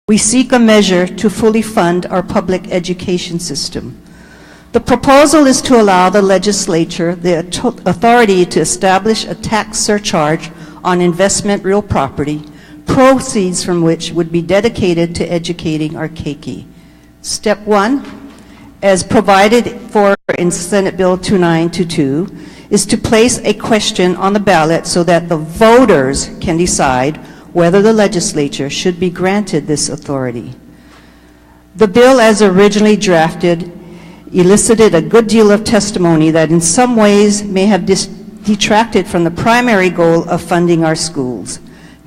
We seek a measure to fully fund our public education system. The proposal is to allow the legislature the authority to establish a tax surcharge on investment real property, proceeds from which would be dedicated to educating our keiki. Step 1, as provided for in Senate Bill 2922, is to place a question on the ballot so that the voters can decide whether the legislature should be granted this authority. The bill as originally drafted elicited a good deal of testimony that in some ways may have detracted from the primary goal of funding our schools.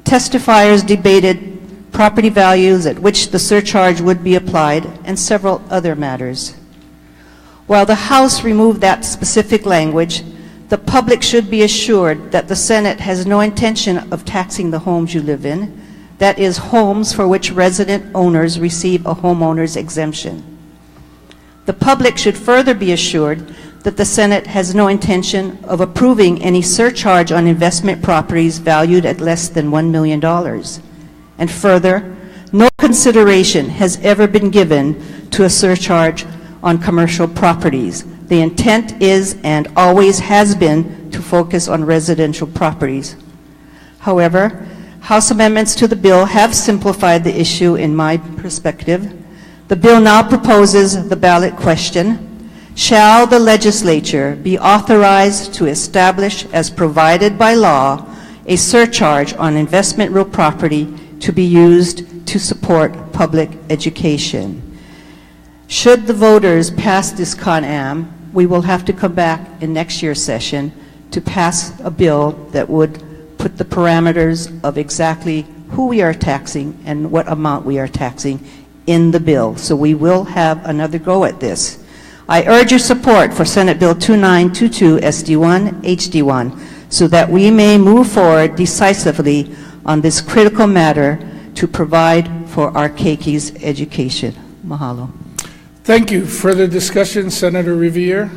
Testifiers debated property values at which the surcharge would be applied and several other matters. While the House removed that specific language, the public should be assured that the Senate has no intention of taxing the homes you live in, that is, homes for which resident owners receive a homeowner's exemption. The public should further be assured that the Senate has no intention of approving any surcharge on investment properties valued at less than $1 million. And further, no consideration has ever been given to a surcharge on commercial properties. The intent is and always has been to focus on residential properties. However, House amendments to the bill have simplified the issue in my perspective. The bill now proposes the ballot question: shall the legislature be authorized to establish, as provided by law, a surcharge on investment real property to be used to support public education? Should the voters pass this Con-Am, we will have to come back in next year's session to pass a bill that would put the parameters of exactly who we are taxing and what amount we are taxing in the bill. So we will have another go at this. I urge your support for Senate Bill 2922 SD1 HD1 so that we may move forward decisively on this critical matter to provide for our keiki's education. Mahalo. Thank you. Further discussion, Senator Revere.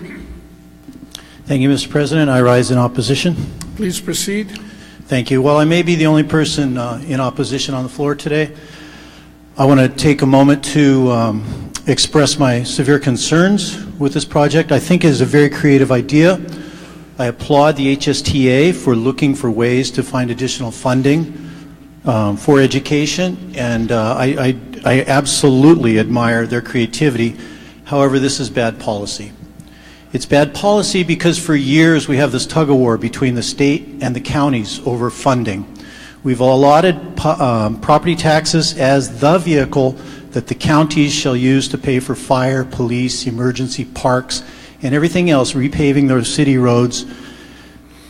Thank you, Mr. President. I rise in opposition. Please proceed. Thank you. While I may be the only person in opposition on the floor today, I want to take a moment to express my severe concerns with this project. I think it is a very creative idea. I applaud the HSTA for looking for ways to find additional funding for education, and I absolutely admire their creativity. However, this is bad policy. It's bad policy because for years we have this tug-of-war between the state and the counties over funding. We've allotted property taxes as the vehicle that the counties shall use to pay for fire, police, emergency parks, and everything else, repaving their city roads,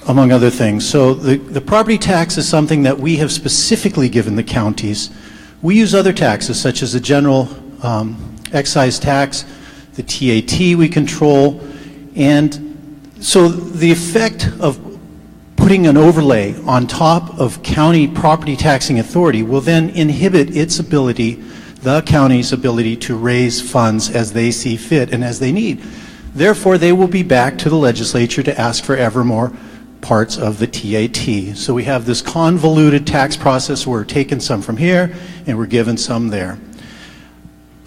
among other things. So the property tax is something that we have specifically given the counties. We use other taxes, such as the general excise tax, the TAT we control, and so the effect of putting an overlay on top of county property taxing authority will then inhibit its ability, the county's ability, to raise funds as they see fit and as they need. Therefore, they will be back to the legislature to ask for ever more parts of the TAT. So we have this convoluted tax process where we're taking some from here and we're giving some there.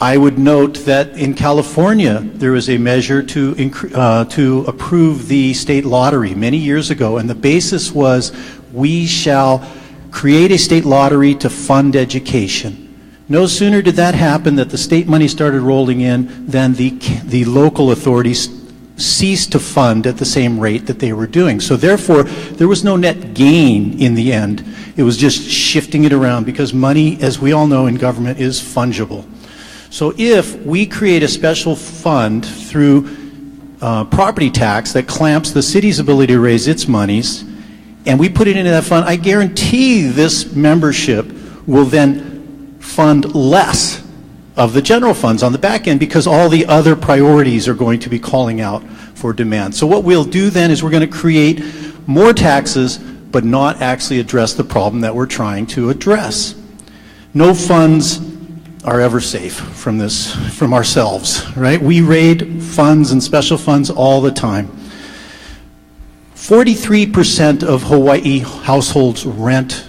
I would note that in California there was a measure to approve the state lottery many years ago, and the basis was we shall create a state lottery to fund education. No sooner did that happen that the state money started rolling in than the local authorities ceased to fund at the same rate that they were doing. So therefore, there was no net gain in the end. It was just shifting it around because money, as we all know in government, is fungible. So if we create a special fund through property tax that clamps the city's ability to raise its monies, and we put it into that fund, I guarantee this membership will then fund less of the general funds on the back end because all the other priorities are going to be calling out for demand. So what we'll do then is we're going to create more taxes but not actually address the problem that we're trying to address. No funds are ever safe from this, from ourselves, right? We raid funds and special funds all the time. 43% of Hawaii households rent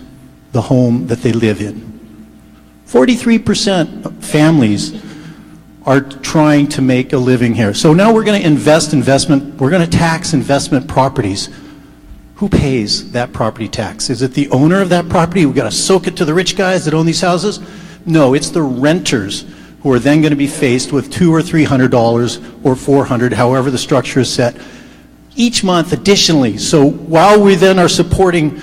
the home that they live in. 43% of families are trying to make a living here. So now we're going to we're going to tax investment properties. Who pays that property tax? Is it the owner of that property? We've got to soak it to the rich guys that own these houses? No, it's the renters who are then going to be faced with $200 or $300 or $400, however the structure is set, each month additionally. So while we then are supporting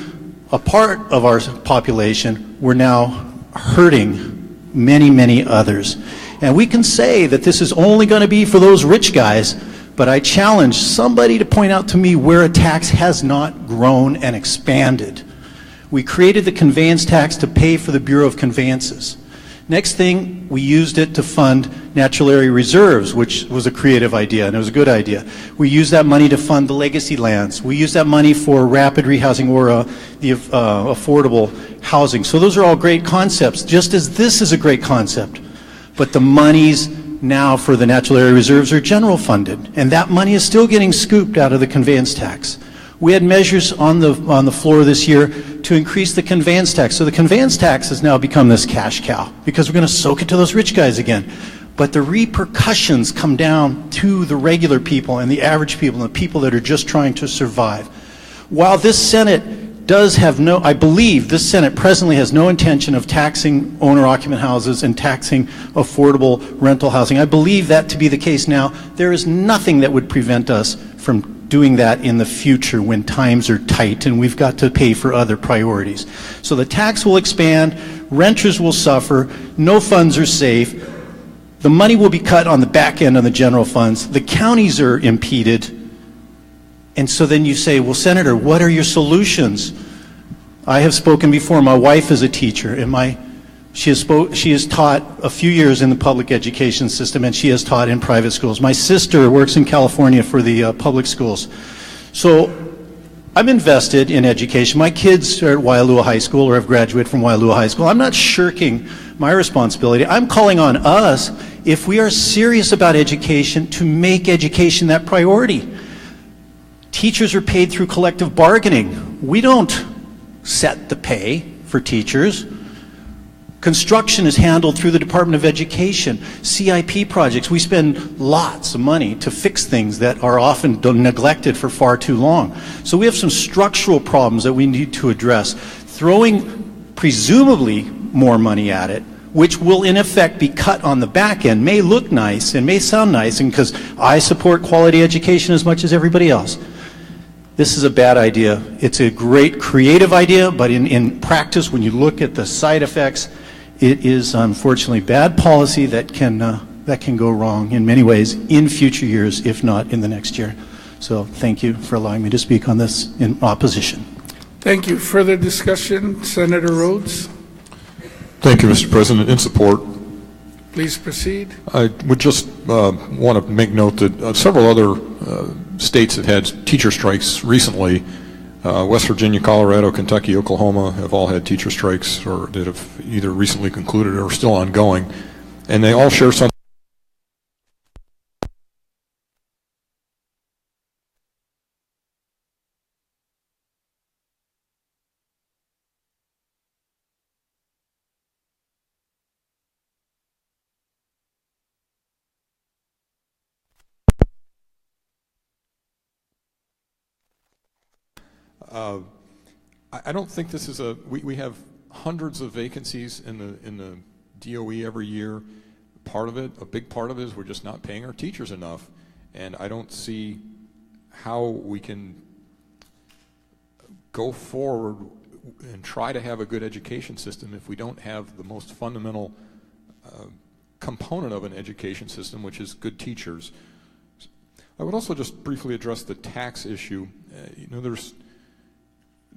a part of our population, we're now hurting many, many others. And we can say that this is only going to be for those rich guys, but I challenge somebody to point out to me where a tax has not grown and expanded. We created the conveyance tax to pay for the Bureau of Conveyances. Next thing, we used it to fund natural area reserves, which was a creative idea, and it was a good idea. We used that money to fund the legacy lands. We used that money for rapid rehousing or the affordable housing. So those are all great concepts, just as this is a great concept. But the monies now for the natural area reserves are general funded, and that money is still getting scooped out of the conveyance tax. We had measures on the floor this year to increase the conveyance tax. So the conveyance tax has now become this cash cow because we're going to soak it to those rich guys again. But the repercussions come down to the regular people and the average people and the people that are just trying to survive. While this Senate does have no, I believe this Senate presently has no intention of taxing owner-occupant houses and taxing affordable rental housing. I believe that to be the case now. There is nothing that would prevent us from doing that in the future when times are tight and we've got to pay for other priorities. So the tax will expand, renters will suffer, no funds are safe, the money will be cut on the back end on the general funds, the counties are impeded, and so then you say, well, Senator, what are your solutions? I have spoken before. My wife is a teacher, and she has taught a few years in the public education system, and she has taught in private schools. My sister works in California for the public schools. So I'm invested in education. My kids are at Waialua High School or have graduated from Waialua High School. I'm not shirking my responsibility. I'm calling on us, if we are serious about education, to make education that priority. Teachers are paid through collective bargaining. We don't set the pay for teachers. Construction is handled through the Department of Education. CIP projects, we spend lots of money to fix things that are often neglected for far too long. So we have some structural problems that we need to address. Throwing presumably more money at it, which will in effect be cut on the back end, may look nice and may sound nice, and because I support quality education as much as everybody else. This is a bad idea. It's a great creative idea, but in practice, when you look at the side effects, it is unfortunately bad policy that can go wrong in many ways in future years, if not in the next year. So thank you for allowing me to speak on this in opposition. Thank you. Further discussion, Senator Rhodes. Thank you, Mr. President. In support. Please proceed. I would just want to make note that several other states have had teacher strikes recently. West Virginia, Colorado, Kentucky, Oklahoma have all had teacher strikes or that have either recently concluded or are still ongoing. And they all share something. I don't think this is we have hundreds of vacancies in the DOE every year. A big part of it is we're just not paying our teachers enough, and I don't see how we can go forward and try to have a good education system if we don't have the most fundamental component of an education system, which is good teachers. I would also just briefly address the tax issue.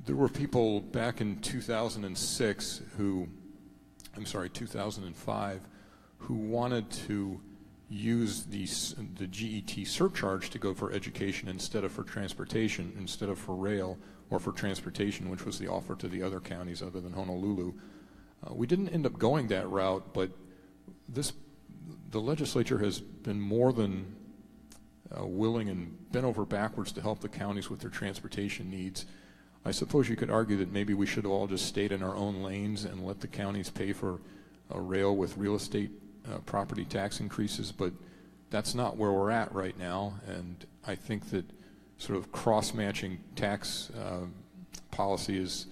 There were people back in 2005, who wanted to use the GET surcharge to go for education instead of for transportation, instead of for rail or for transportation, which was the offer to the other counties other than Honolulu. We didn't end up going that route, but the legislature has been more than willing and bent over backwards to help the counties with their transportation needs. I suppose you could argue that maybe we should have all just stayed in our own lanes and let the counties pay for rail with real estate property tax increases, but that's not where we're at right now, and I think that sort of cross-matching tax policy is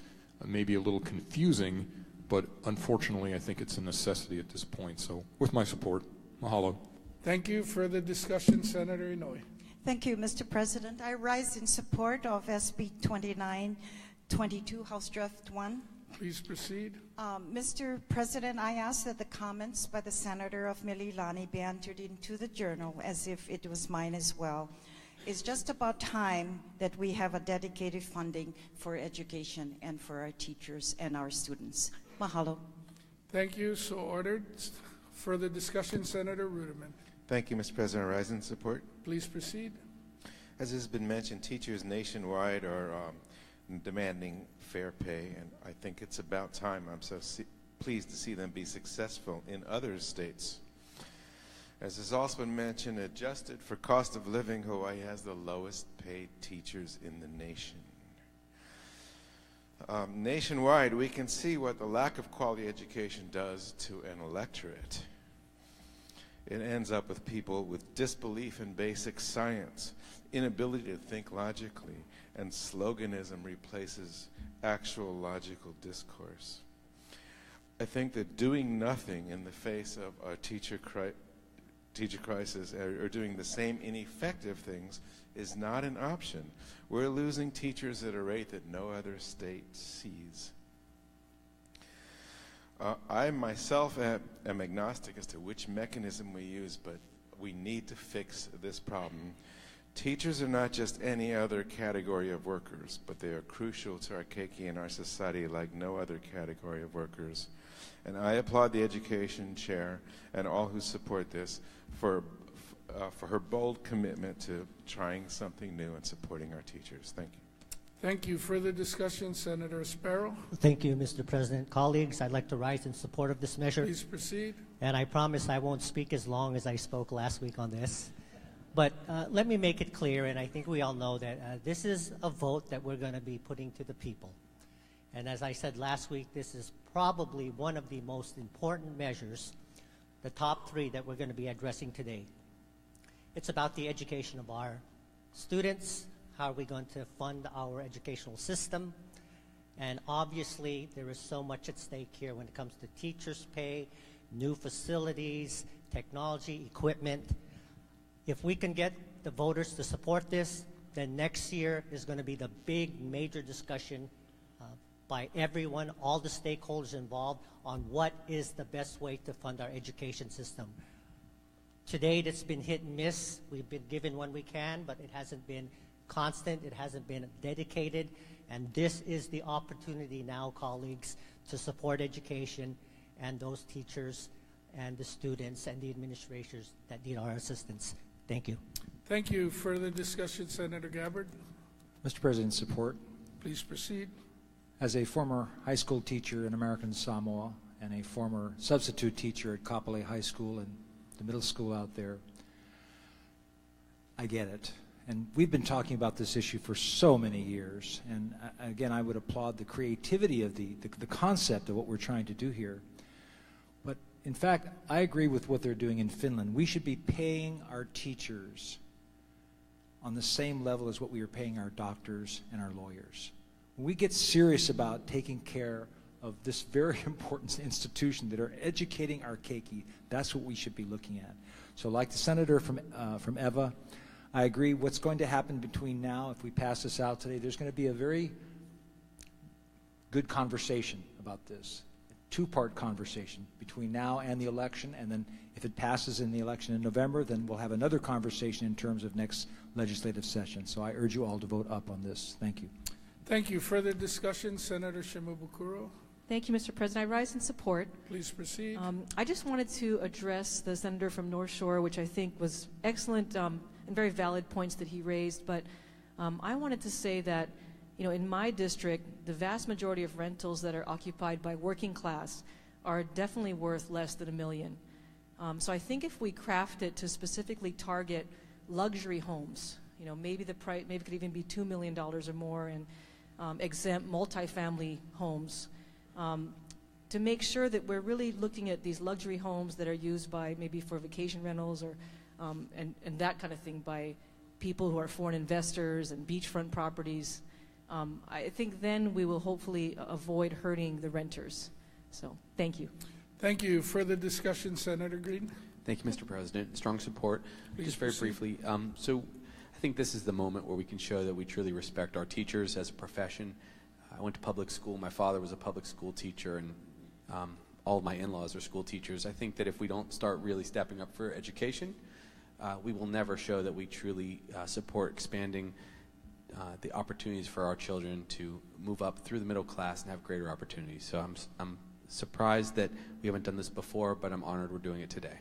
maybe a little confusing, but unfortunately I think it's a necessity at this point. So with my support, mahalo. Thank you. Further discussion, Senator Inouye. Thank you, Mr. President. I rise in support of SB 2922, House Draft 1. Please proceed. Mr. President, I ask that the comments by the Senator of Mililani be entered into the journal as if it was mine as well. It's just about time that we have a dedicated funding for education and for our teachers and our students. Mahalo. Thank you. So ordered. Further discussion, Senator Ruderman. Thank you, Mr. President. I rise in support. Please proceed. As has been mentioned, teachers nationwide are demanding fair pay, and I think it's about time. I'm so pleased to see them be successful in other states. As has also been mentioned, adjusted for cost of living, Hawaii has the lowest paid teachers in the nation. Nationwide, we can see what the lack of quality education does to an electorate. It ends up with people with disbelief in basic science, inability to think logically, and sloganism replaces actual logical discourse. I think that doing nothing in the face of our teacher crisis or doing the same ineffective things is not an option. We're losing teachers at a rate that no other state sees. I myself am agnostic as to which mechanism we use, but we need to fix this problem. Teachers are not just any other category of workers, but they are crucial to our keiki and our society like no other category of workers. And I applaud the Education Chair and all who support this for her bold commitment to trying something new and supporting our teachers. Thank you. Thank you. Further discussion, Senator Sparrow. Thank you, Mr. President. Colleagues, I'd like to rise in support of this measure. Please proceed. And I promise I won't speak as long as I spoke last week on this. But let me make it clear, and I think we all know that this is a vote that we're going to be putting to the people. And as I said last week, this is probably one of the most important measures, the top three that we're going to be addressing today. It's about the education of our students. How are we going to fund our educational system? And obviously, there is so much at stake here when it comes to teachers' pay, new facilities, technology, equipment. If we can get the voters to support this, then next year is going to be the big major discussion by everyone, all the stakeholders involved, on what is the best way to fund our education system. To date, it's been hit and miss. We've been given when we can, but it hasn't been constant, it hasn't been dedicated, and this is the opportunity now, colleagues, to support education and those teachers and the students and the administrators that need our assistance. Thank you. Thank you. Further discussion, Senator Gabbard. Mr. President, support. Please proceed. As a former high school teacher in American Samoa and a former substitute teacher at Kapolei High School and the middle school out there, I get it. And we've been talking about this issue for so many years. And again, I would applaud the creativity of the concept of what we're trying to do here. But in fact, I agree with what they're doing in Finland. We should be paying our teachers on the same level as what we are paying our doctors and our lawyers. When we get serious about taking care of this very important institution that are educating our keiki, that's what we should be looking at. So like the senator from EVA, I agree what's going to happen between now, if we pass this out today, there's going to be a very good conversation about this, a two-part conversation between now and the election, and then if it passes in the election in November, then we'll have another conversation in terms of next legislative session. So I urge you all to vote up on this. Thank you. Thank you. Further discussion, Senator Shimabukuro. Thank you, Mr. President. I rise in support. Please proceed. I just wanted to address the senator from North Shore, which I think was excellent and very valid points that he raised. But I wanted to say that, in my district, the vast majority of rentals that are occupied by working class are definitely worth less than $1 million. So I think if we craft it to specifically target luxury homes, maybe the price, maybe it could even be $2 million or more, and exempt multifamily homes. to make sure that we're really looking at these luxury homes that are used by maybe for vacation rentals or and that kind of thing by people who are foreign investors and beachfront properties. I think then we will hopefully avoid hurting the renters. So thank you. Thank you. Further discussion, Senator Green? Thank you, Mr. President. Strong support. Please Just very proceed. briefly, so I think this is the moment where we can show that we truly respect our teachers as a profession. I went to public school. My father was a public school teacher, and all of my in-laws are school teachers. I think that if we don't start really stepping up for education, we will never show that we truly support expanding the opportunities for our children to move up through the middle class and have greater opportunities. So I'm surprised that we haven't done this before, but I'm honored we're doing it today.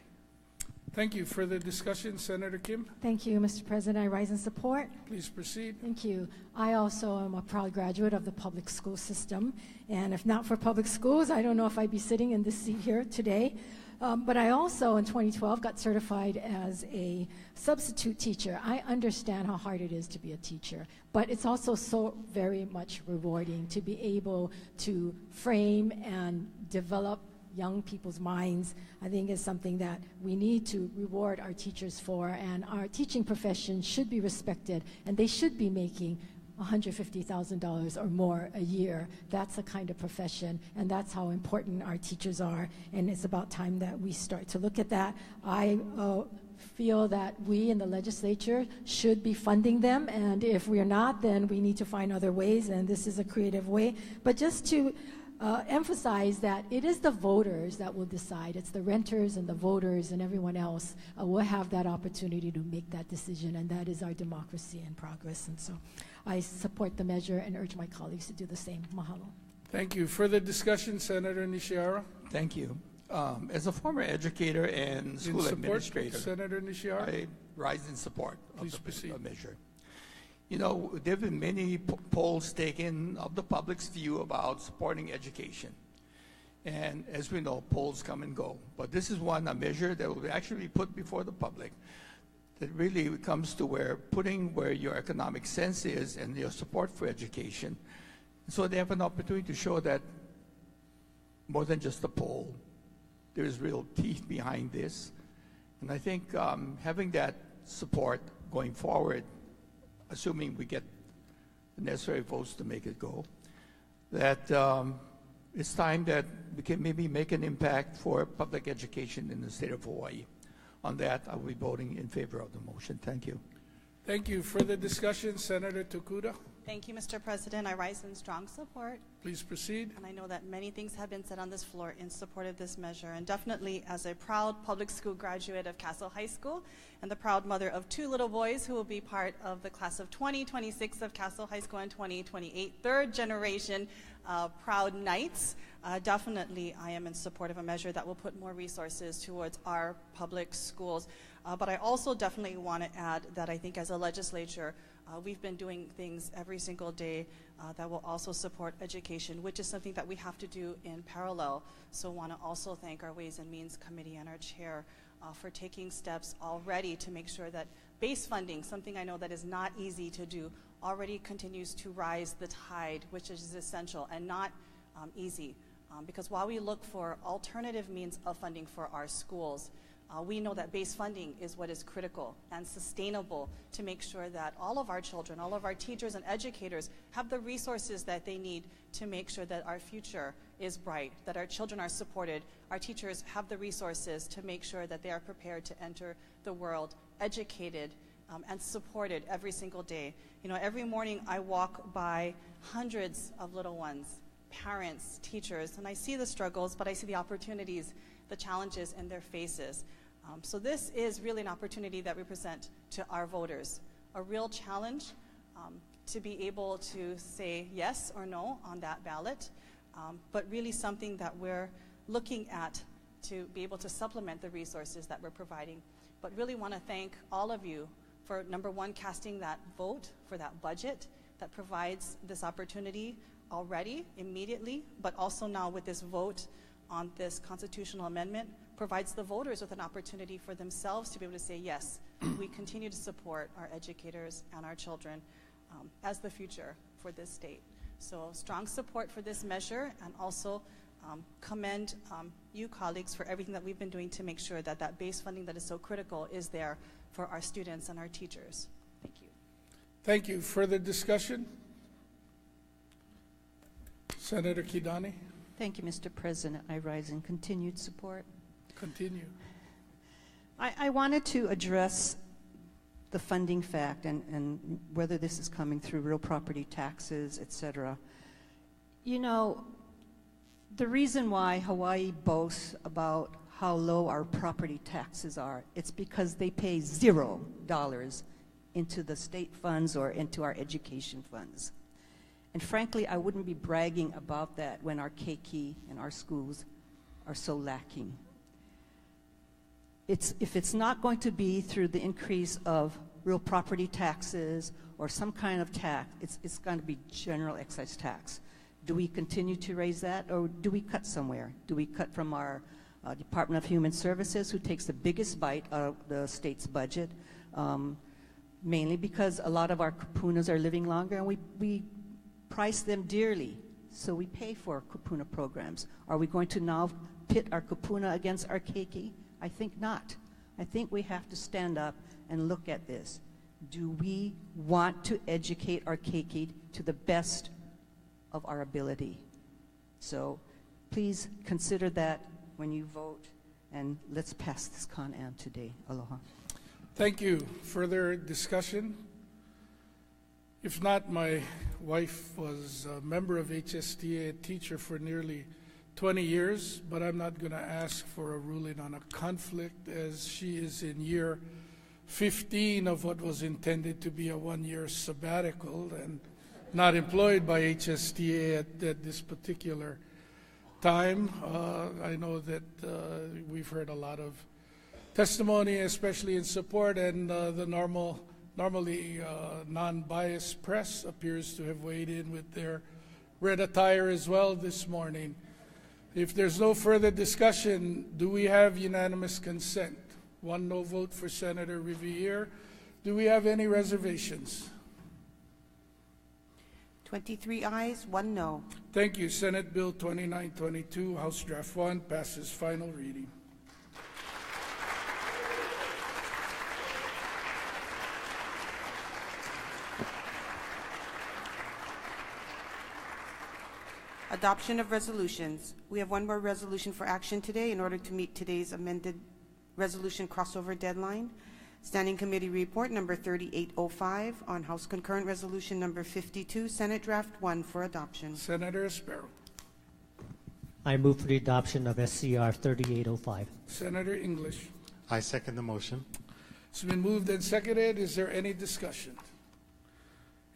Thank you. Further discussion, Senator Kim? Thank you, Mr. President. I rise in support. Please proceed. Thank you. I also am a proud graduate of the public school system, and if not for public schools, I don't know if I'd be sitting in this seat here today. But I also, in 2012, got certified as a substitute teacher. I understand how hard it is to be a teacher, but it's also so very much rewarding to be able to frame and develop young people's minds. I think is something that we need to reward our teachers for, and our teaching profession should be respected, and they should be making $150,000 or more a year. That's the kind of profession, and that's how important our teachers are, and it's about time that we start to look at that. I feel that we in the legislature should be funding them, and if we're not, then we need to find other ways, and this is a creative way. But just to emphasize that it is the voters that will decide. It's the renters and the voters and everyone else will have that opportunity to make that decision, and that is our democracy in progress. And so I support the measure and urge my colleagues to do the same. Mahalo. Thank you. Further discussion, Senator Nishihara? Thank you. As a former educator and school administrator, Senator Nishihara? I rise in support Please of proceed. the measure. You know, there have been many polls taken of the public's view about supporting education. And as we know, polls come and go. But this is a measure that will actually be put before the public that really comes to putting where your economic sense is and your support for education. So they have an opportunity to show that more than just a poll, there is real teeth behind this. And I think having that support going forward, assuming we get the necessary votes to make it go, that it's time that we can maybe make an impact for public education in the state of Hawaii. On that, I will be voting in favor of the motion. Thank you. Thank you. Further discussion, Senator Tokuda? Thank you, Mr. President. I rise in strong support. Please proceed. And I know that many things have been said on this floor in support of this measure. And definitely as a proud public school graduate of Castle High School and the proud mother of 2 little boys who will be part of the class of 2026 of Castle High School in 2028, third generation proud knights, definitely I am in support of a measure that will put more resources towards our public schools. But I also definitely want to add that I think as a legislature, we've been doing things every single day that will also support education, which is something that we have to do in parallel. So I want to also thank our Ways and Means Committee and our chair for taking steps already to make sure that base funding, something I know that is not easy to do, already continues to rise the tide, which is essential and not easy. Because while we look for alternative means of funding for our schools, we know that base funding is what is critical and sustainable to make sure that all of our children, all of our teachers and educators have the resources that they need to make sure that our future is bright, that our children are supported, our teachers have the resources to make sure that they are prepared to enter the world educated and supported every single day. You know, every morning I walk by hundreds of little ones, parents, teachers, and I see the struggles, but I see the opportunities, the challenges in their faces. So this is really an opportunity that we present to our voters, a real challenge to be able to say yes or no on that ballot, but really something that we're looking at to be able to supplement the resources that we're providing. But really want to thank all of you for, number one, casting that vote for that budget that provides this opportunity already, immediately, but also now with this vote on this constitutional amendment, provides the voters with an opportunity for themselves to be able to say, yes, we continue to support our educators and our children as the future for this state. So strong support for this measure, and also commend you colleagues for everything that we've been doing to make sure that that base funding that is so critical is there for our students and our teachers. Thank you. Thank you. Further discussion? Senator Kidani? Thank you, Mr. President. I rise in continued support. Continue. I wanted to address the funding fact and whether this is coming through real property taxes, et cetera. You know, the reason why Hawaii boasts about how low our property taxes are, it's because they pay $0 into the state funds or into our education funds. And frankly, I wouldn't be bragging about that when our keiki and our schools are so lacking. If it's not going to be through the increase of real property taxes or some kind of tax, it's going to be general excise tax. Do we continue to raise that, or do we cut somewhere? Do we cut from our Department of Human Services, who takes the biggest bite out of the state's budget, mainly because a lot of our kupunas are living longer, and we price them dearly, so we pay for kupuna programs. Are we going to now pit our kupuna against our keiki? I think not. I think we have to stand up and look at this. Do we want to educate our keiki to the best of our ability? So please consider that when you vote, and let's pass this Con-Am today. Aloha. Thank you. Further discussion? If not, my wife was a member of HSTA, a teacher for nearly 20 years, but I'm not going to ask for a ruling on a conflict, as she is in year 15 of what was intended to be a one-year sabbatical and not employed by HSTA at this particular time. I know that we've heard a lot of testimony, especially in support, and the normally non-biased press appears to have weighed in with their red attire as well this morning. If there's no further discussion, do we have unanimous consent? One no vote for Senator Riviere. Do we have any reservations? 23 ayes, 1 no. Thank you. Senate Bill 2922, House Draft 1, passes final reading. Adoption of resolutions. We have one more resolution for action today in order to meet today's amended resolution crossover deadline. Standing Committee Report number 3805 on House Concurrent Resolution number 52, Senate Draft 1 for adoption. Senator Sparrow. I move for the adoption of SCR 3805. Senator English. I second the motion. It's been moved and seconded. Is there any discussion?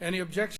Any objection?